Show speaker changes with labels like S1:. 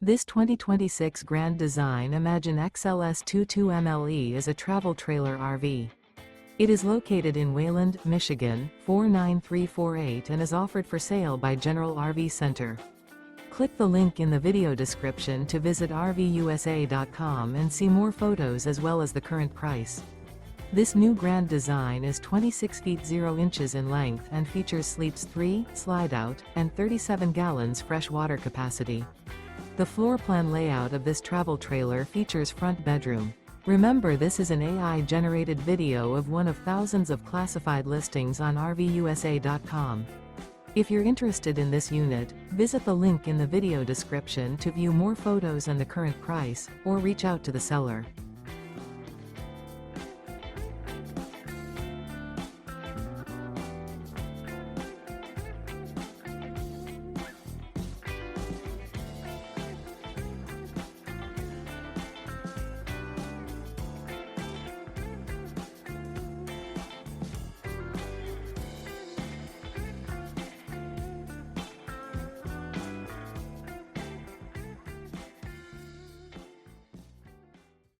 S1: This 2026 Grand Design Imagine XLS 22MLE is a travel trailer RV. It is located in Wayland, Michigan, 49348 and is offered for sale by General RV Center. Click the link in the video description to visit RVUSA.com and see more photos as well as the current price. This new Grand Design is 26 feet 0 inches in length and features sleeps 3, Slideout, and 37 gallons fresh water capacity. The floor plan layout of this travel trailer features front bedroom. Remember, this is an AI-generated video of one of thousands of classified listings on RVUSA.com. If you're interested in this unit, visit the link in the video description to view more photos and the current price, or reach out to the seller.